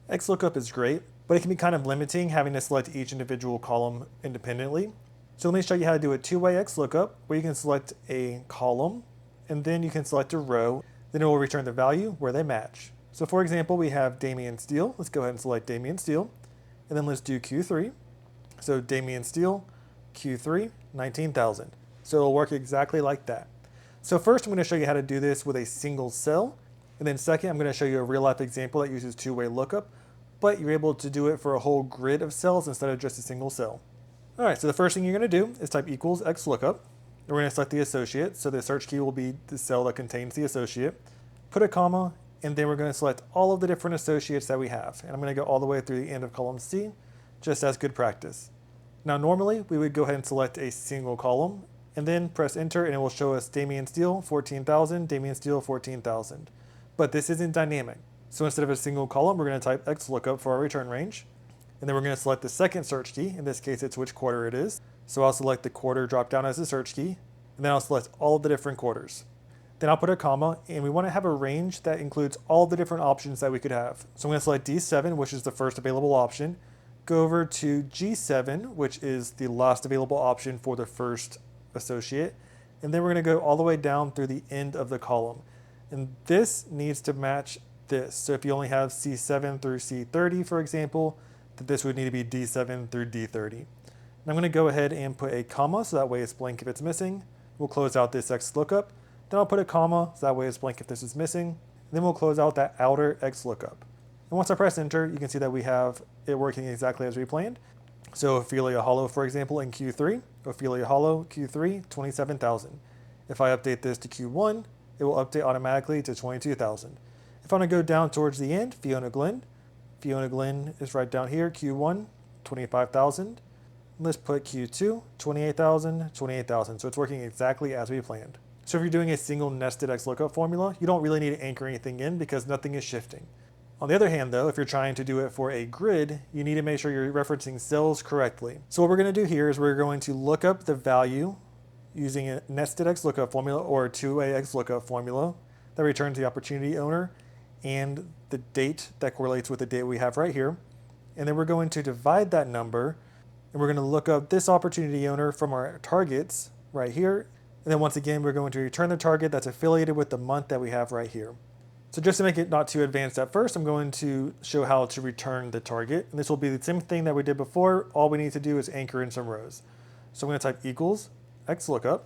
XLOOKUP is great, but it can be kind of limiting having to select each individual column independently. So let me show you how to do a two-way XLOOKUP where you can select a column and then you can select a row, then it will return the value where they match. So for example, we have Damian Steele. Let's go ahead and select Damian Steele and then let's do Q3. So Damian Steele, Q3, 19,000. So it'll work exactly like that. So first I'm going to show you how to do this with a single cell. And then second, I'm going to show you a real life example that uses two-way lookup, but you're able to do it for a whole grid of cells instead of just a single cell. All right, so the first thing you're going to do is type equals XLOOKUP. We're going to select the associate, so the search key will be the cell that contains the associate. Put a comma, and then we're going to select all of the different associates that we have. And I'm going to go all the way through the end of column C, just as good practice. Now normally, we would go ahead and select a single column, and then press enter, and it will show us Damian Steele, 14,000, Damian Steele, 14,000. But this isn't dynamic. So instead of a single column, we're going to type XLOOKUP for our return range. And then we're going to select the second search key. In this case, it's which quarter it is. So I'll select the quarter drop down as the search key. And then I'll select all of the different quarters. Then I'll put a comma, and we want to have a range that includes all the different options that we could have. So I'm going to select D7, which is the first available option. Go over to G7, which is the last available option for the first associate. And then we're going to go all the way down through the end of the column. And this needs to match this. So if you only have C7 through C30, for example, that this would need to be D7 through D30. And I'm going to go ahead and put a comma, so that way it's blank if it's missing. We'll close out this XLOOKUP. Then I'll put a comma, so that way it's blank if this is missing. And then we'll close out that outer XLOOKUP. And once I press enter, you can see that we have it working exactly as we planned. So Ophelia Hollow, for example, in Q3, Ophelia Hollow, Q3, 27,000. If I update this to Q1, it will update automatically to 22,000. If I want to go down towards the end, Fiona Glenn is right down here, Q1, 25,000. Let's put Q2, 28,000, 28,000. So it's working exactly as we planned. So if you're doing a single nested XLOOKUP formula, you don't really need to anchor anything in because nothing is shifting. On the other hand though, if you're trying to do it for a grid, you need to make sure you're referencing cells correctly. So what we're going to do here is we're going to look up the value using a nested XLOOKUP formula or a two-way XLOOKUP formula that returns the opportunity owner and the date that correlates with the date we have right here. And then we're going to divide that number, and we're going to look up this opportunity owner from our targets right here. And then once again, we're going to return the target that's affiliated with the month that we have right here. So just to make it not too advanced at first, I'm going to show how to return the target. And this will be the same thing that we did before. All we need to do is anchor in some rows. So I'm going to type equals XLOOKUP.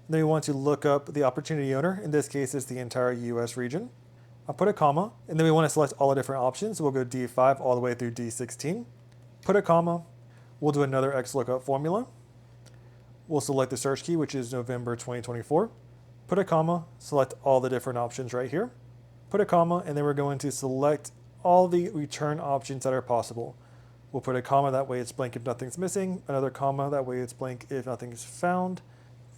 Then we want to look up the opportunity owner. In this case, it's the entire US region. I'll put a comma, and then we want to select all the different options. So we'll go D5 all the way through D16. Put a comma. We'll do another XLOOKUP formula. We'll select the search key, which is November 2024. Put a comma, select all the different options right here. Put a comma, and then we're going to select all the return options that are possible. We'll put a comma, that way it's blank if nothing's missing. Another comma, that way it's blank if nothing's found.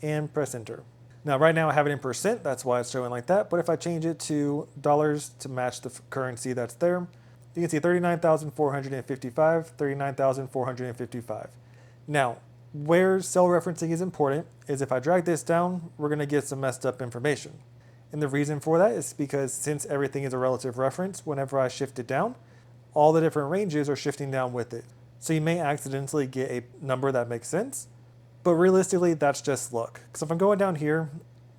And press enter. Now right now I have it in percent, that's why it's showing like that, but if I change it to dollars to match the currency that's there, you can see 39,455, 39,455. Now, where cell referencing is important is if I drag this down, we're going to get some messed up information. And the reason for that is because since everything is a relative reference, whenever I shift it down, all the different ranges are shifting down with it. So you may accidentally get a number that makes sense, but realistically, that's just luck. Because if I'm going down here,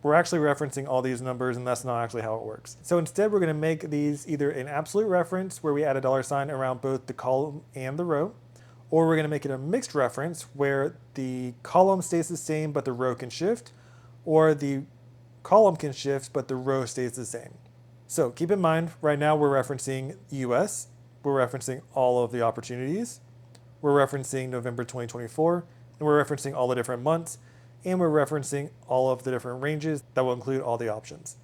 we're actually referencing all these numbers, and that's not actually how it works. So instead, we're going to make these either an absolute reference, where we add a $sign around both the column and the row, or we're going to make it a mixed reference, where the column stays the same, but the row can shift, or the column can shift, but the row stays the same. So keep in mind, right now we're referencing US, we're referencing all of the opportunities, we're referencing November 2024, and we're referencing all the different months, and we're referencing all of the different ranges that will include all the options.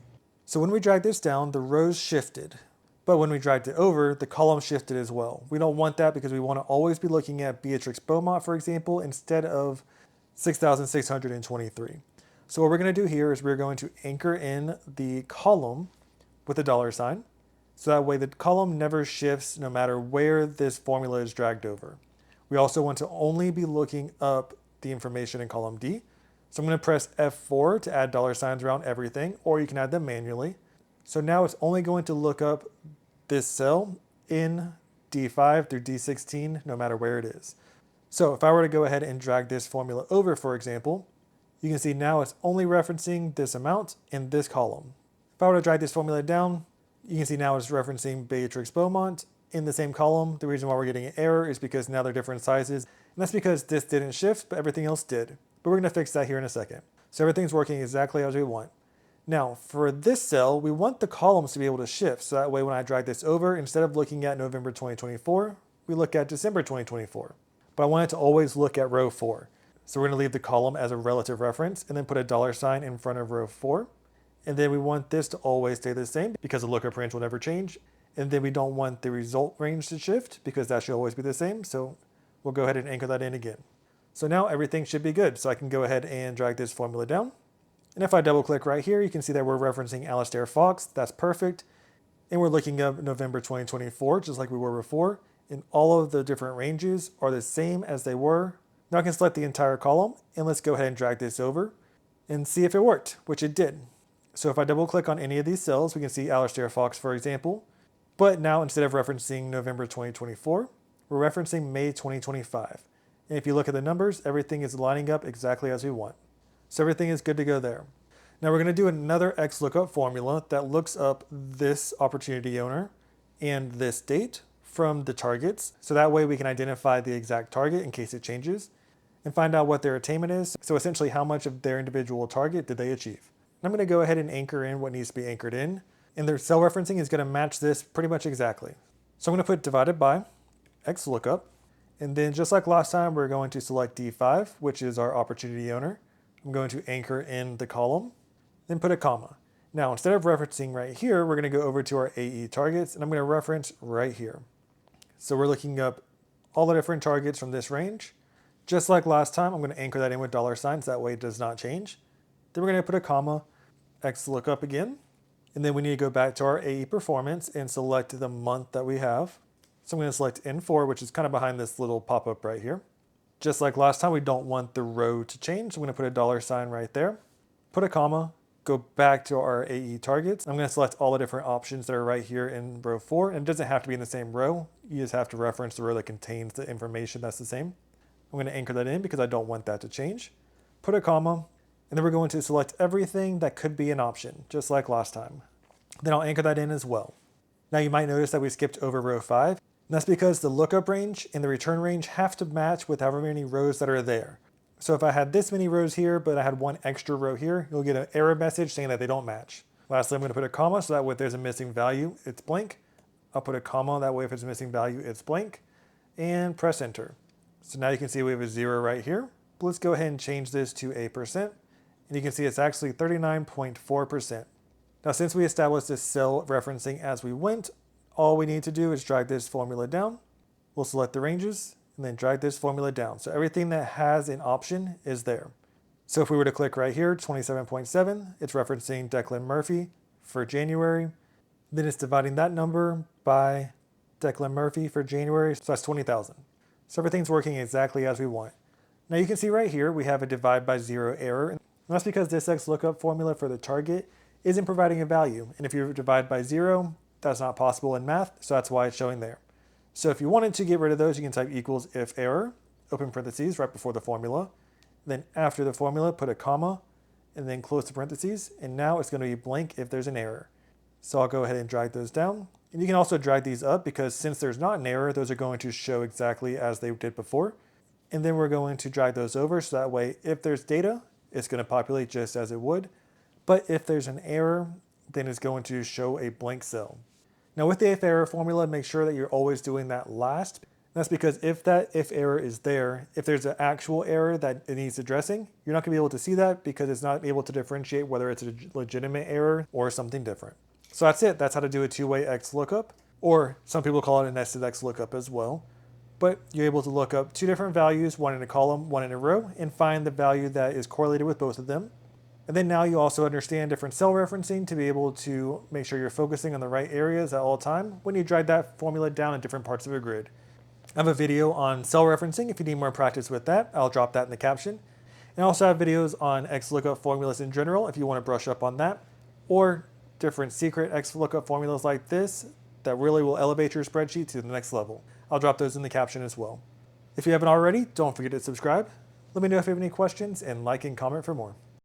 So when we drag this down, the rows shifted, but when we dragged it over, the column shifted as well. We don't want that because we want to always be looking at Beatrix Beaumont, for example, instead of 6,623. So what we're going to do here is we're going to anchor in the column with a $sign, so that way the column never shifts no matter where this formula is dragged over. We also want to only be looking up the information in column D. So I'm going to press F4 to add $signs around everything, or you can add them manually. So now it's only going to look up this cell in D5 through D16, no matter where it is. So if I were to go ahead and drag this formula over, for example, you can see now it's only referencing this amount in this column. If I were to drag this formula down, you can see now it's referencing Beatrix Beaumont in the same column. The reason why we're getting an error is because now they're different sizes. And that's because this didn't shift, but everything else did. But we're going to fix that here in a second. So everything's working exactly as we want. Now, for this cell, we want the columns to be able to shift. So that way, when I drag this over, instead of looking at November 2024, we look at December 2024. But I want it to always look at row 4. So we're going to leave the column as a relative reference and then put a $sign in front of row 4. And then we want this to always stay the same because the lookup range will never change. And then we don't want the result range to shift because that should always be the same. So we'll go ahead and anchor that in again. So now everything should be good. So I can go ahead and drag this formula down. And if I double click right here, you can see that we're referencing Alistair Fox. That's perfect. And we're looking up November 2024, just like we were before. And all of the different ranges are the same as they were. Now I can select the entire column and let's go ahead and drag this over and see if it worked, which it did. So if I double click on any of these cells, we can see Alistair Fox, for example. But now instead of referencing November 2024, we're referencing May 2025. And if you look at the numbers, everything is lining up exactly as we want. So everything is good to go there. Now we're going to do another XLOOKUP formula that looks up this opportunity owner and this date from the targets. So that way we can identify the exact target in case it changes and find out what their attainment is. So essentially how much of their individual target did they achieve. I'm going to go ahead and anchor in what needs to be anchored in. And their cell referencing is going to match this pretty much exactly. So I'm going to put divided by XLOOKUP. And then just like last time, we're going to select D5, which is our opportunity owner. I'm going to anchor in the column, then put a comma. Now, instead of referencing right here, we're going to go over to our AE targets, and I'm going to reference right here. So we're looking up all the different targets from this range. Just like last time, I'm going to anchor that in with $signs. That way it does not change. Then we're going to put a comma, XLOOKUP again. And then we need to go back to our AE performance and select the month that we have. So I'm going to select N4, which is kind of behind this little pop-up right here. Just like last time, we don't want the row to change. So I'm going to put a $sign right there, put a comma, go back to our AE targets. I'm going to select all the different options that are right here in row 4. And it doesn't have to be in the same row. You just have to reference the row that contains the information that's the same. I'm going to anchor that in because I don't want that to change. Put a comma, and then we're going to select everything that could be an option, just like last time. Then I'll anchor that in as well. Now you might notice that we skipped over row 5. And that's because the lookup range and the return range have to match with however many rows that are there. So if I had this many rows here, but I had one extra row here, you'll get an error message saying that they don't match. Lastly, I'm going to put a comma so that way if there's a missing value, it's blank. I'll put a comma, that way if it's a missing value, it's blank. And press enter. So now you can see we have a 0 right here. But let's go ahead and change this to a %. And you can see it's actually 39.4%. Now since we established this cell referencing as we went, all we need to do is drag this formula down. We'll select the ranges and then drag this formula down. So everything that has an option is there. So if we were to click right here, 27.7, it's referencing Declan Murphy for January. Then it's dividing that number by Declan Murphy for January. So that's 20,000. So everything's working exactly as we want. Now you can see right here, we have a divide by 0 error. And that's because this XLOOKUP formula for the target isn't providing a value. And if you divide by 0, that's not possible in math, so that's why it's showing there. So if you wanted to get rid of those, you can type equals if error, open parentheses right before the formula. Then after the formula, put a comma, and then close the parentheses. And now it's going to be blank if there's an error. So I'll go ahead and drag those down. And you can also drag these up because since there's not an error, those are going to show exactly as they did before. And then we're going to drag those over so that way if there's data, it's going to populate just as it would. But if there's an error, then it's going to show a blank cell. Now with the if error formula, make sure that you're always doing that last. That's because if that if error is there, if there's an actual error that it needs addressing, you're not going to be able to see that because it's not able to differentiate whether it's a legitimate error or something different. So that's it. That's how to do a two-way XLOOKUP, or some people call it a nested XLOOKUP as well. But you're able to look up two different values, one in a column, one in a row, and find the value that is correlated with both of them. And then now you also understand different cell referencing to be able to make sure you're focusing on the right areas at all time when you drag that formula down in different parts of a grid. I have a video on cell referencing. If you need more practice with that, I'll drop that in the caption. And I also have videos on XLOOKUP formulas in general if you want to brush up on that, or different secret XLOOKUP formulas like this that really will elevate your spreadsheet to the next level. I'll drop those in the caption as well. If you haven't already, don't forget to subscribe. Let me know if you have any questions and like and comment for more.